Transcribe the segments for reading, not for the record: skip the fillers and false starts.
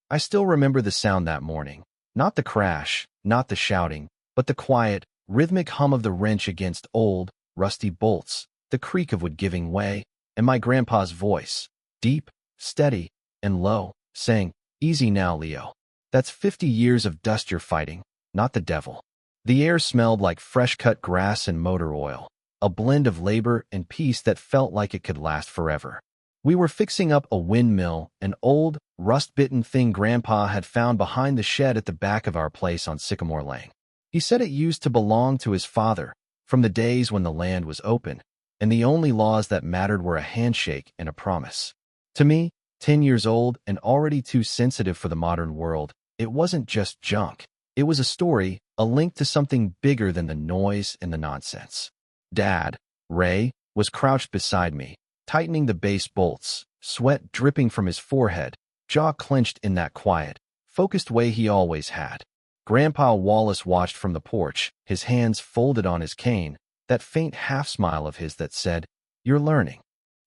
I still remember the sound that morning. Not the crash, not the shouting, but the quiet, rhythmic hum of the wrench against old, rusty bolts, the creak of wood giving way, and my grandpa's voice, deep, steady, and low, saying, "Easy now, Leo. That's 50 years of dust you're fighting, not the devil." The air smelled like fresh-cut grass and motor oil, a blend of labor and peace that felt like it could last forever. We were fixing up a windmill, an old, rust-bitten thing Grandpa had found behind the shed at the back of our place on Sycamore Lane. He said it used to belong to his father, from the days when the land was open, and the only laws that mattered were a handshake and a promise. To me, 10 years old and already too sensitive for the modern world, it wasn't just junk. It was a story, a link to something bigger than the noise and the nonsense. Dad, Ray, was crouched beside me, tightening the base bolts, sweat dripping from his forehead, jaw clenched in that quiet, focused way he always had. Grandpa Wallace watched from the porch, his hands folded on his cane, that faint half-smile of his that said, "You're learning."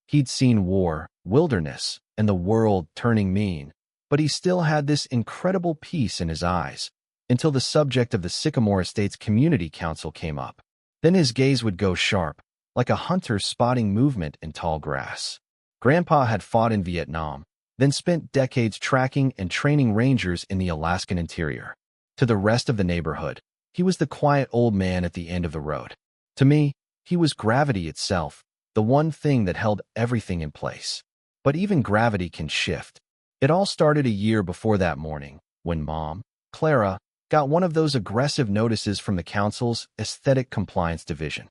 He'd seen war, wilderness, and the world turning mean, but he still had this incredible peace in his eyes, until the subject of the Sycamore Estates Community Council came up. Then his gaze would go sharp, like a hunter spotting movement in tall grass. Grandpa had fought in Vietnam, then spent decades tracking and training rangers in the Alaskan interior. To the rest of the neighborhood, he was the quiet old man at the end of the road. To me, he was gravity itself, the one thing that held everything in place. But even gravity can shift. It all started a year before that morning, when Mom, Clara, got one of those aggressive notices from the council's Aesthetic Compliance Division.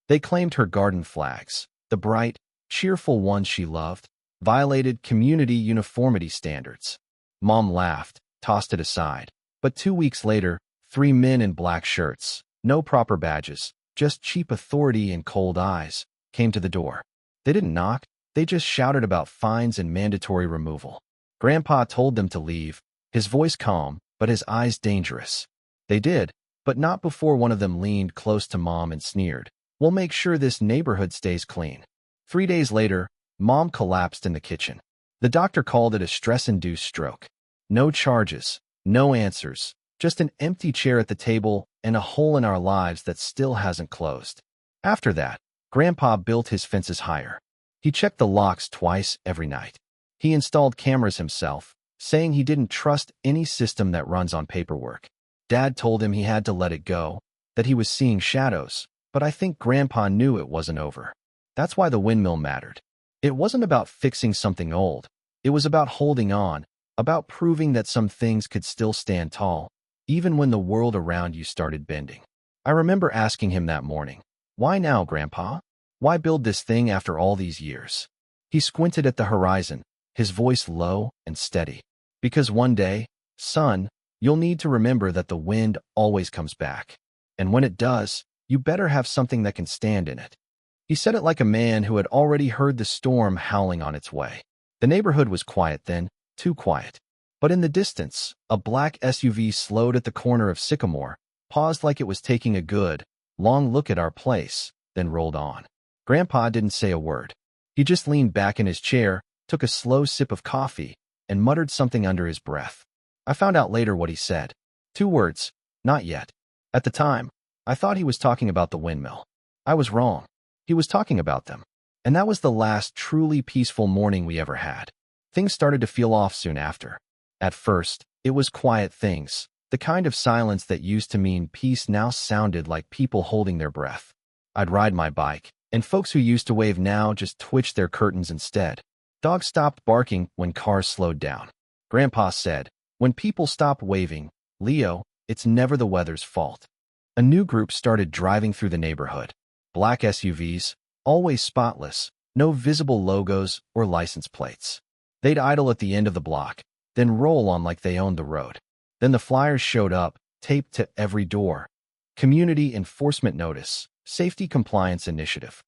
They claimed her garden flags, the bright, cheerful ones she loved, violated community uniformity standards. Mom laughed, tossed it aside. But 2 weeks later, 3 men in black shirts, no proper badges, just cheap authority and cold eyes, came to the door. They didn't knock, they just shouted about fines and mandatory removal. Grandpa told them to leave, his voice calm, but his eyes dangerous. They did, but not before one of them leaned close to Mom and sneered, "We'll make sure this neighborhood stays clean." 3 days later, Mom collapsed in the kitchen. The doctor called it a stress-induced stroke. No charges, no answers, just an empty chair at the table and a hole in our lives that still hasn't closed. After that, Grandpa built his fences higher. He checked the locks twice every night. He installed cameras himself, saying he didn't trust any system that runs on paperwork. Dad told him he had to let it go, that he was seeing shadows, but I think Grandpa knew it wasn't over. That's why the windmill mattered. It wasn't about fixing something old. It was about holding on, about proving that some things could still stand tall, even when the world around you started bending. I remember asking him that morning, "Why now, Grandpa? Why build this thing after all these years?" He squinted at the horizon, his voice low and steady. "Because one day, son, you'll need to remember that the wind always comes back. And when it does, you better have something that can stand in it." He said it like a man who had already heard the storm howling on its way. The neighborhood was quiet then, too quiet. But in the distance, a black SUV slowed at the corner of Sycamore, paused like it was taking a good, long look at our place, then rolled on. Grandpa didn't say a word. He just leaned back in his chair, took a slow sip of coffee, and muttered something under his breath. I found out later what he said. 2 words, "Not yet." At the time, I thought he was talking about the windmill. I was wrong. He was talking about them. And that was the last truly peaceful morning we ever had. Things started to feel off soon after. At first, it was quiet things. The kind of silence that used to mean peace now sounded like people holding their breath. I'd ride my bike, and folks who used to wave now just twitched their curtains instead. Dogs stopped barking when cars slowed down. Grandpa said, "When people stop waving, Leo, it's never the weather's fault." A new group started driving through the neighborhood. Black SUVs, always spotless, no visible logos or license plates. They'd idle at the end of the block, then roll on like they owned the road. Then the flyers showed up, taped to every door. Community Enforcement Notice, Safety Compliance Initiative.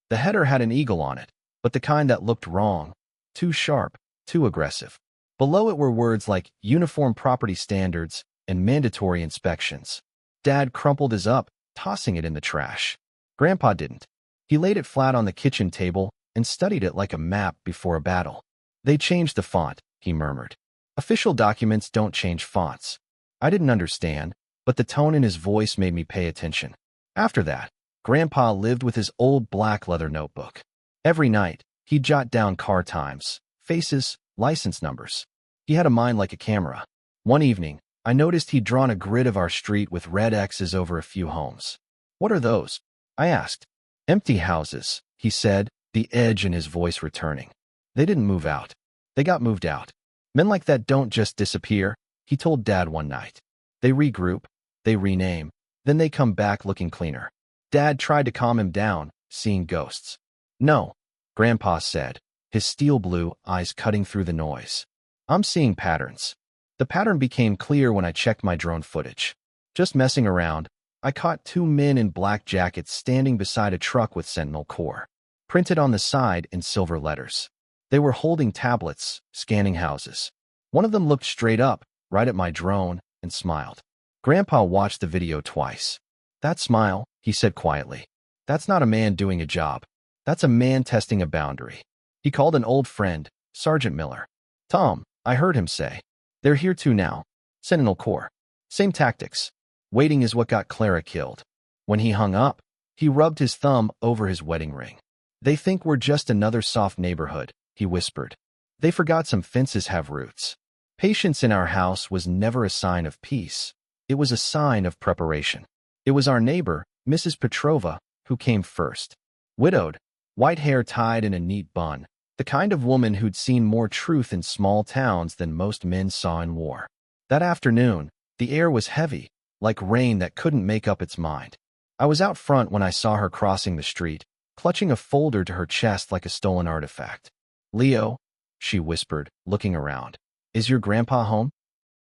The header had an eagle on it, but the kind that looked wrong, too sharp, too aggressive. Below it were words like Uniform Property Standards and Mandatory Inspections. Dad crumpled his up, tossing it in the trash. Grandpa didn't. He laid it flat on the kitchen table and studied it like a map before a battle. "They changed the font," he murmured. Official documents don't change fonts. I didn't understand, but the tone in his voice made me pay attention. After that, Grandpa lived with his old black leather notebook. Every night, he'd jot down car times, faces, license numbers. He had a mind like a camera. One evening, I noticed he'd drawn a grid of our street with red X's over a few homes. "What are those?" I asked. "Empty houses," he said, the edge in his voice returning. "They didn't move out. They got moved out. Men like that don't just disappear," he told Dad one night. "They regroup, they rename, then they come back looking cleaner." Dad tried to calm him down, seeing ghosts. "No," Grandpa said, his steel blue eyes cutting through the noise. "I'm seeing patterns." The pattern became clear when I checked my drone footage. Just messing around, I caught two men in black jackets standing beside a truck with Sentinel Core printed on the side in silver letters. They were holding tablets, scanning houses. One of them looked straight up, right at my drone, and smiled. Grandpa watched the video twice. "That smile," he said quietly. "That's not a man doing a job. That's a man testing a boundary." He called an old friend, Sergeant Miller. "Tom," I heard him say. "They're here too now. Sentinel Core. Same tactics. Waiting is what got Clara killed." When he hung up, he rubbed his thumb over his wedding ring. "They think we're just another soft neighborhood," he whispered. "They forgot some fences have roots." Patience in our house was never a sign of peace. It was a sign of preparation. It was our neighbor, Mrs. Petrova, who came first. Widowed, white hair tied in a neat bun, the kind of woman who'd seen more truth in small towns than most men saw in war. That afternoon, the air was heavy, like rain that couldn't make up its mind. I was out front when I saw her crossing the street, clutching a folder to her chest like a stolen artifact. "Leo," she whispered, looking around. "Is your grandpa home?"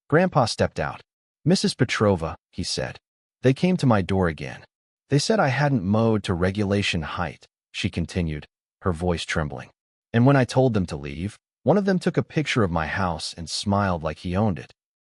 Grandpa stepped out. "Mrs. Petrova," he said. "They came to my door again. They said I hadn't mowed to regulation height," she continued, her voice trembling. "And when I told them to leave, one of them took a picture of my house and smiled like he owned it."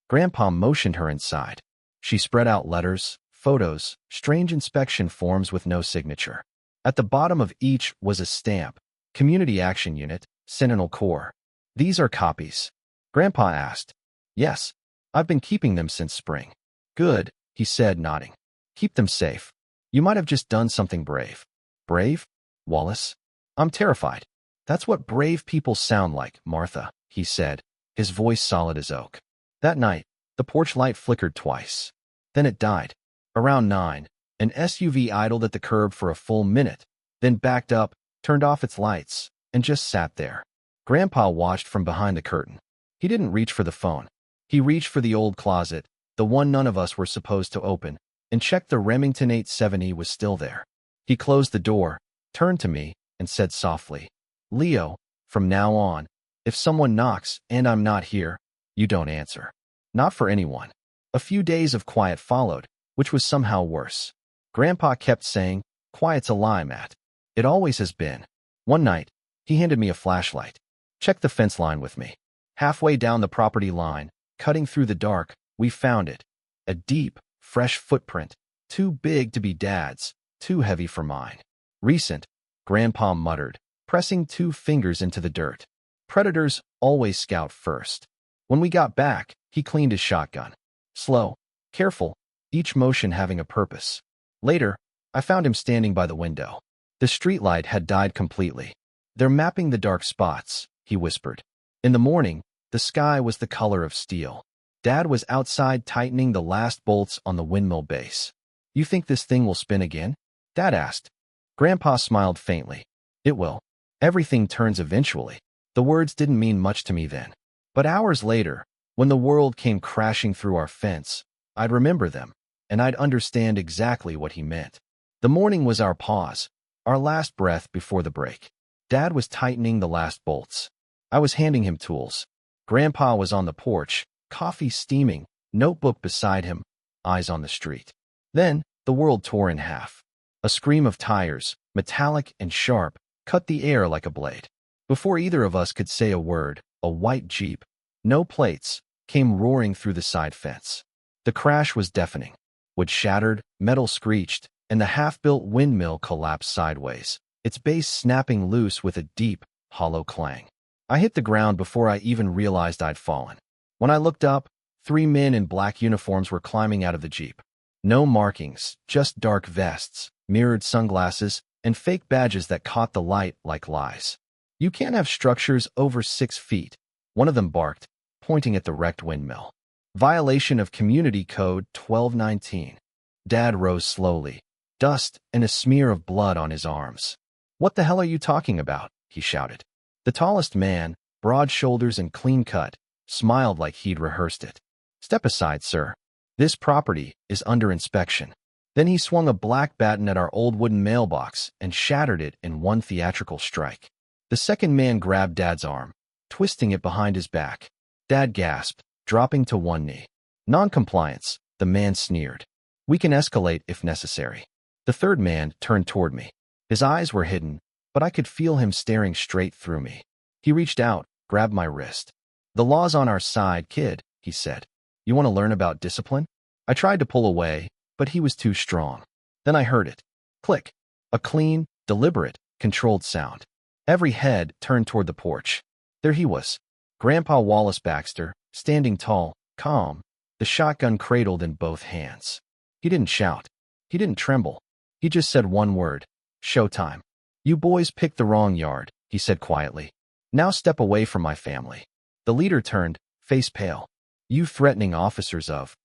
Grandpa motioned her inside. She spread out letters, photos, strange inspection forms with no signature. At the bottom of each was a stamp, Community Action Unit, Sentinel Core. "These are copies?" Grandpa asked. "Yes, I've been keeping them since spring." "Good," he said, nodding. "Keep them safe. You might have just done something brave." "Brave? Wallace? I'm terrified." "That's what brave people sound like, Martha," he said, his voice solid as oak. That night, the porch light flickered twice. Then it died. Around 9, an SUV idled at the curb for a full minute, then backed up, turned off its lights, and just sat there. Grandpa watched from behind the curtain. He didn't reach for the phone. He reached for the old closet, the one none of us were supposed to open, and checked the Remington 870 was still there. He closed the door, turned to me, and said softly, "Leo, from now on, if someone knocks and I'm not here, you don't answer." Not for anyone. A few days of quiet followed, which was somehow worse. Grandpa kept saying, "Quiet's a lie, Matt. It always has been." One night, he handed me a flashlight. "Check the fence line with me." Halfway down the property line, cutting through the dark, we found it. A deep, fresh footprint, too big to be Dad's, too heavy for mine. "Recent," Grandpa muttered, pressing 2 fingers into the dirt. Predators always scout first. When we got back, he cleaned his shotgun. Slow, careful, each motion having a purpose. Later, I found him standing by the window. The streetlight had died completely. "They're mapping the dark spots," he whispered. In the morning, the sky was the color of steel. Dad was outside tightening the last bolts on the windmill base. "You think this thing will spin again?" Dad asked. Grandpa smiled faintly. "It will. Everything turns eventually." The words didn't mean much to me then. But hours later, when the world came crashing through our fence, I'd remember them, and I'd understand exactly what he meant. The morning was our pause, our last breath before the break. Dad was tightening the last bolts. I was handing him tools. Grandpa was on the porch, coffee steaming, notebook beside him, eyes on the street. Then, the world tore in half. A scream of tires, metallic and sharp, cut the air like a blade. Before either of us could say a word, a white Jeep, no plates, came roaring through the side fence. The crash was deafening. Wood shattered, metal screeched, and the half-built windmill collapsed sideways, its base snapping loose with a deep, hollow clang. I hit the ground before I even realized I'd fallen. When I looked up, 3 men in black uniforms were climbing out of the Jeep. No markings, just dark vests, mirrored sunglasses, and fake badges that caught the light like lies. "You can't have structures over 6 feet," one of them barked, pointing at the wrecked windmill. "Violation of Community Code 1219. Dad rose slowly, dust and a smear of blood on his arms. "What the hell are you talking about?" he shouted. The tallest man, broad shoulders and clean cut, smiled like he'd rehearsed it. "Step aside, sir. This property is under inspection." Then he swung a black baton at our old wooden mailbox and shattered it in one theatrical strike. The second man grabbed Dad's arm, twisting it behind his back. Dad gasped, dropping to one knee. "Noncompliance," the man sneered. "We can escalate if necessary." The third man turned toward me. His eyes were hidden, but I could feel him staring straight through me. He reached out, grabbed my wrist. "The law's on our side, kid," he said. "You want to learn about discipline?" I tried to pull away, but he was too strong. Then I heard it. Click. A clean, deliberate, controlled sound. Every head turned toward the porch. There he was, Grandpa Wallace Baxter, standing tall, calm, the shotgun cradled in both hands. He didn't shout. He didn't tremble. He just said one word. "Showtime." "You boys picked the wrong yard," he said quietly. "Now step away from my family." The leader turned, face pale. "You threatening officers of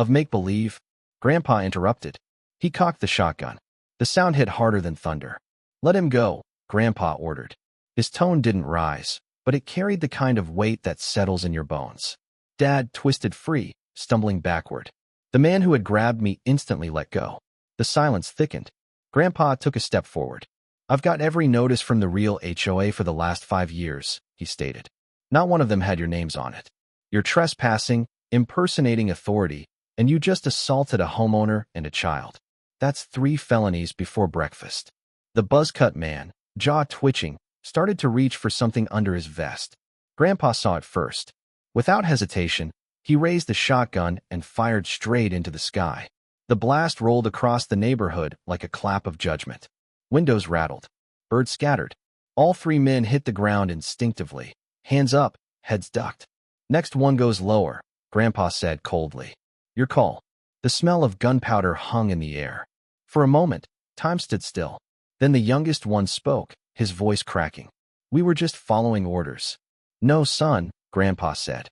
make-believe?" Grandpa interrupted. He cocked the shotgun. The sound hit harder than thunder. "Let him go," Grandpa ordered. His tone didn't rise, but it carried the kind of weight that settles in your bones. Dad twisted free, stumbling backward. The man who had grabbed me instantly let go. The silence thickened. Grandpa took a step forward. "I've got every notice from the real HOA for the last 5 years, he stated. "Not one of them had your names on it. You're trespassing, impersonating authority, and you just assaulted a homeowner and a child. That's 3 felonies before breakfast." The buzz-cut man, jaw twitching, started to reach for something under his vest. Grandpa saw it first. Without hesitation, he raised the shotgun and fired straight into the sky. The blast rolled across the neighborhood like a clap of judgment. Windows rattled. Birds scattered. All 3 men hit the ground instinctively. Hands up, heads ducked. "Next one goes lower," Grandpa said coldly. "Your call." The smell of gunpowder hung in the air. For a moment, time stood still. Then the youngest one spoke, his voice cracking. "We were just following orders." "No, son," Grandpa said.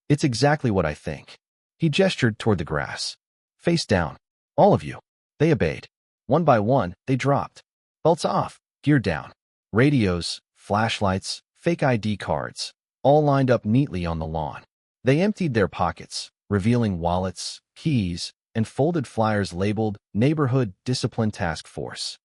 "It's exactly what I think." He gestured toward the grass. "Face down. All of you." They obeyed. One by one, they dropped. Belts off, gear down. Radios, flashlights, fake ID cards, all lined up neatly on the lawn. They emptied their pockets, revealing wallets, keys, and folded flyers labeled Neighborhood Discipline Task Force.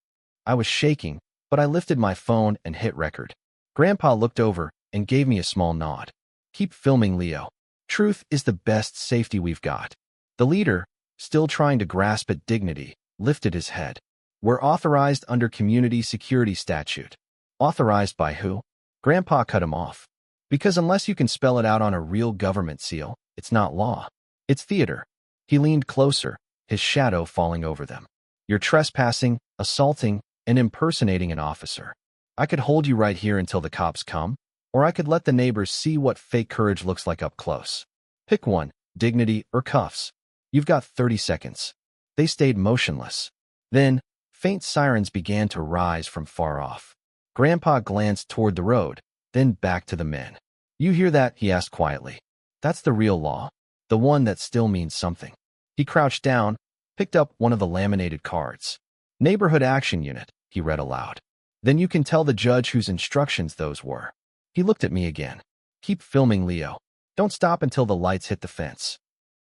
I was shaking, but I lifted my phone and hit record. Grandpa looked over and gave me a small nod. "Keep filming, Leo. Truth is the best safety we've got." The leader, still trying to grasp at dignity, lifted his head. "We're authorized under Community Security Statute." "Authorized by who?" Grandpa cut him off. "Because unless you can spell it out on a real government seal, it's not law. It's theater." He leaned closer, his shadow falling over them. "You're trespassing, assaulting, and impersonating an officer. I could hold you right here until the cops come, or I could let the neighbors see what fake courage looks like up close. Pick one, dignity or cuffs. You've got 30 seconds. They stayed motionless. Then, faint sirens began to rise from far off. Grandpa glanced toward the road, then back to the men. "You hear that?" he asked quietly. "That's the real law, the one that still means something." He crouched down, picked up one of the laminated cards. "Neighborhood Action Unit," he read aloud. "Then you can tell the judge whose instructions those were." He looked at me again. "Keep filming, Leo. Don't stop until the lights hit the fence."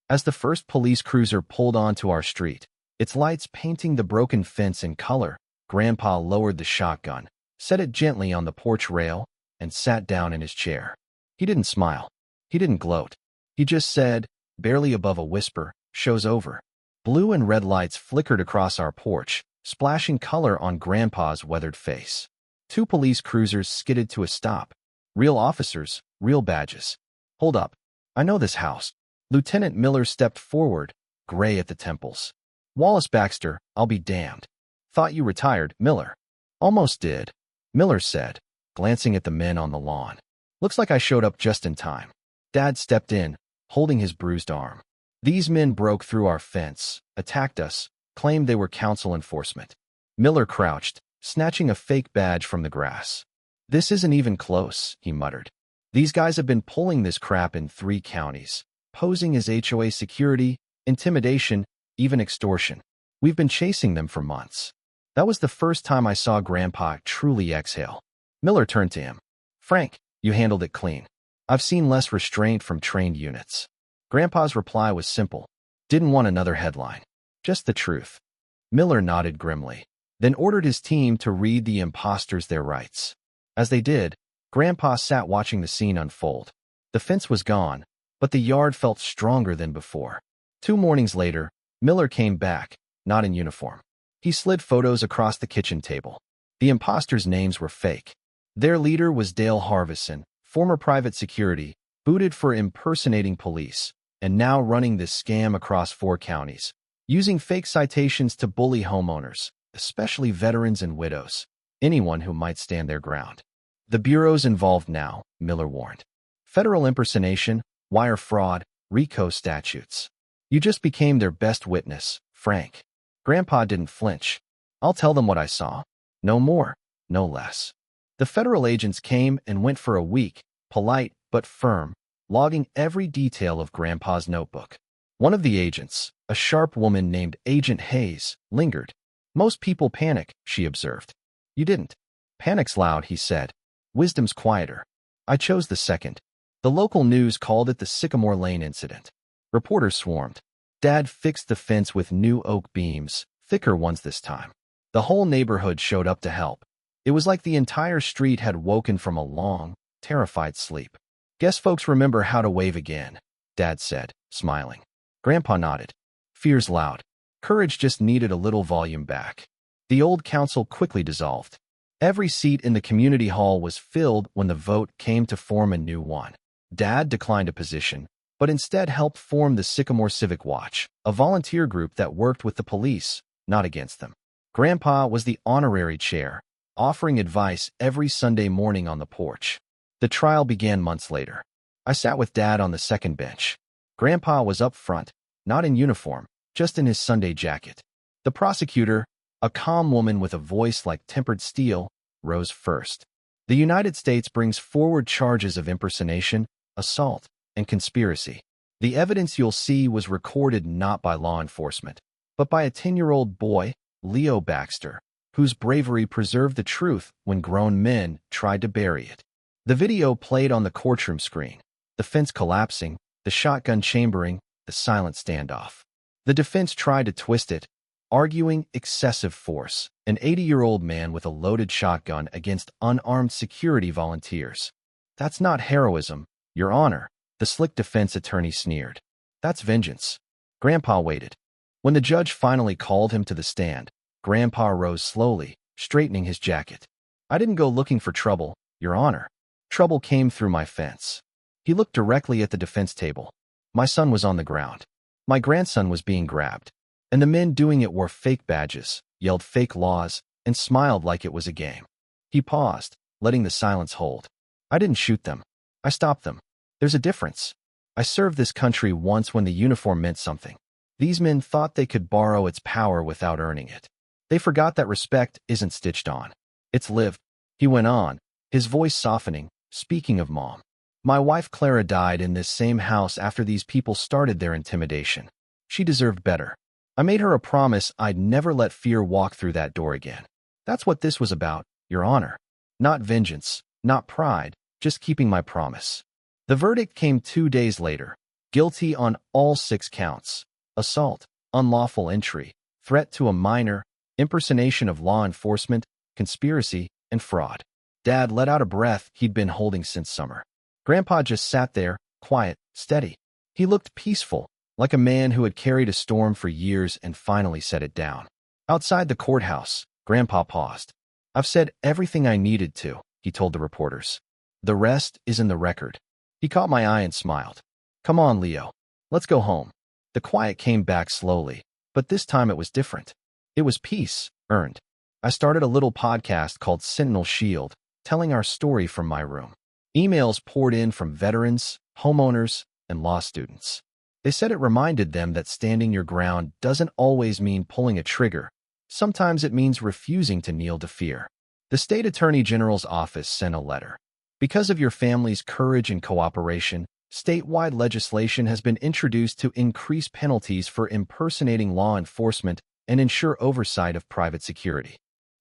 As the first police cruiser pulled onto our street, its lights painting the broken fence in color, Grandpa lowered the shotgun, set it gently on the porch rail, and sat down in his chair. He didn't smile. He didn't gloat. He just said, barely above a whisper, "Show's over." Blue and red lights flickered across our porch, splashing color on Grandpa's weathered face. 2 police cruisers skidded to a stop. Real officers, real badges. "Hold up. I know this house." Lieutenant Miller stepped forward, gray at the temples. "Wallace Baxter, I'll be damned. Thought you retired, Miller." "Almost did," Miller said, glancing at the men on the lawn. "Looks like I showed up just in time." Dad stepped in, holding his bruised arm. These men broke through our fence, attacked us, claimed they were council enforcement. Miller crouched, snatching a fake badge from the grass. This isn't even close, he muttered. These guys have been pulling this crap in 3 counties, posing as HOA security, intimidation, even extortion. We've been chasing them for months. That was the first time I saw Grandpa truly exhale. Miller turned to him. Frank, you handled it clean. I've seen less restraint from trained units. Grandpa's reply was simple. Didn't want another headline. Just the truth. Miller nodded grimly, then ordered his team to read the imposters their rights. As they did, Grandpa sat watching the scene unfold. The fence was gone, but the yard felt stronger than before. 2 mornings later, Miller came back, not in uniform. He slid photos across the kitchen table. The imposters' names were fake. Their leader was Dale Harvison, former private security, booted for impersonating police, and now running this scam across 4 counties, using fake citations to bully homeowners, especially veterans and widows, anyone who might stand their ground. The bureau's involved now, Miller warned. Federal impersonation, wire fraud, RICO statutes. You just became their best witness, Frank. Grandpa didn't flinch. I'll tell them what I saw. No more, no less. The federal agents came and went for a week, polite but firm, logging every detail of Grandpa's notebook. One of the agents, a sharp woman named Agent Hayes, lingered. Most people panic, she observed. You didn't. Panic's loud, he said. Wisdom's quieter. I chose the second. The local news called it the Sycamore Lane incident. Reporters swarmed. Dad fixed the fence with new oak beams, thicker ones this time. The whole neighborhood showed up to help. It was like the entire street had woken from a long, terrified sleep. Guess folks remember how to wave again, Dad said, smiling. Grandpa nodded. Fear's loud. Courage just needed a little volume back. The old council quickly dissolved. Every seat in the community hall was filled when the vote came to form a new one. Dad declined a position, but instead helped form the Sycamore Civic Watch, a volunteer group that worked with the police, not against them. Grandpa was the honorary chair, offering advice every Sunday morning on the porch. The trial began months later. I sat with Dad on the second bench. Grandpa was up front, not in uniform, just in his Sunday jacket. The prosecutor, a calm woman with a voice like tempered steel, rose first. The United States brings forward charges of impersonation, assault, and conspiracy. The evidence you'll see was recorded not by law enforcement, but by a 10-year-old boy, Leo Baxter, whose bravery preserved the truth when grown men tried to bury it. The video played on the courtroom screen, the fence collapsing, the shotgun chambering, the silent standoff. The defense tried to twist it, arguing excessive force, an 80-year-old man with a loaded shotgun against unarmed security volunteers. That's not heroism, Your Honor, the slick defense attorney sneered. That's vengeance. Grandpa waited. When the judge finally called him to the stand, Grandpa rose slowly, straightening his jacket. I didn't go looking for trouble, Your Honor. Trouble came through my fence. He looked directly at the defense table. My son was on the ground. My grandson was being grabbed. And the men doing it wore fake badges, yelled fake laws, and smiled like it was a game. He paused, letting the silence hold. I didn't shoot them. I stopped them. There's a difference. I served this country once when the uniform meant something. These men thought they could borrow its power without earning it. They forgot that respect isn't stitched on. It's lived. He went on, his voice softening, speaking of Mom. My wife Clara died in this same house after these people started their intimidation. She deserved better. I made her a promise I'd never let fear walk through that door again. That's what this was about, Your Honor. Not vengeance, not pride, just keeping my promise. The verdict came 2 days later. Guilty on all 6 counts. Assault, unlawful entry, threat to a minor, impersonation of law enforcement, conspiracy, and fraud. Dad let out a breath he'd been holding since summer. Grandpa just sat there, quiet, steady. He looked peaceful, like a man who had carried a storm for years and finally set it down. Outside the courthouse, Grandpa paused. I've said everything I needed to, he told the reporters. The rest is in the record. He caught my eye and smiled. Come on, Leo. Let's go home. The quiet came back slowly, but this time it was different. It was peace, earned. I started a little podcast called Sentinel Shield, telling our story from my room. Emails poured in from veterans, homeowners, and law students. They said it reminded them that standing your ground doesn't always mean pulling a trigger. Sometimes it means refusing to kneel to fear. The state attorney general's office sent a letter. Because of your family's courage and cooperation, statewide legislation has been introduced to increase penalties for impersonating law enforcement and ensure oversight of private security.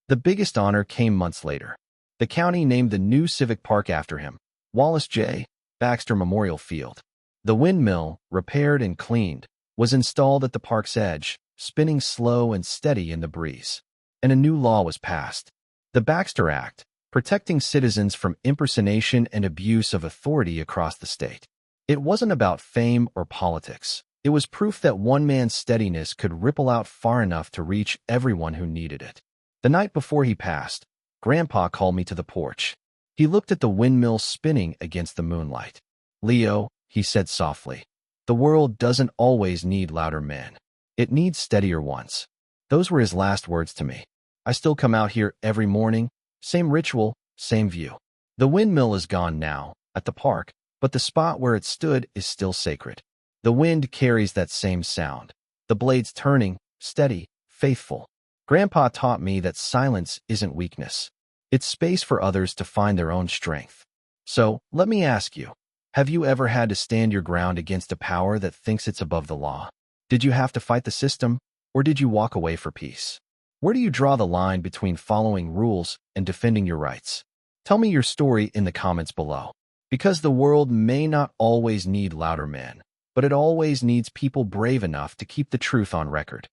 The biggest honor came months later. The county named the new civic park after him, Wallace J. Baxter Memorial Field. The windmill, repaired and cleaned, was installed at the park's edge, spinning slow and steady in the breeze. And a new law was passed. The Baxter Act, protecting citizens from impersonation and abuse of authority across the state. It wasn't about fame or politics. It was proof that one man's steadiness could ripple out far enough to reach everyone who needed it. The night before he passed, Grandpa called me to the porch. He looked at the windmill spinning against the moonlight. "Leo," he said softly, "the world doesn't always need louder men. It needs steadier ones." Those were his last words to me. I still come out here every morning, same ritual, same view. The windmill is gone now, at the park, but the spot where it stood is still sacred. The wind carries that same sound. The blades turning, steady, faithful. Grandpa taught me that silence isn't weakness. It's space for others to find their own strength. So, let me ask you, have you ever had to stand your ground against a power that thinks it's above the law? Did you have to fight the system, or did you walk away for peace? Where do you draw the line between following rules and defending your rights? Tell me your story in the comments below. Because the world may not always need louder men, but it always needs people brave enough to keep the truth on record.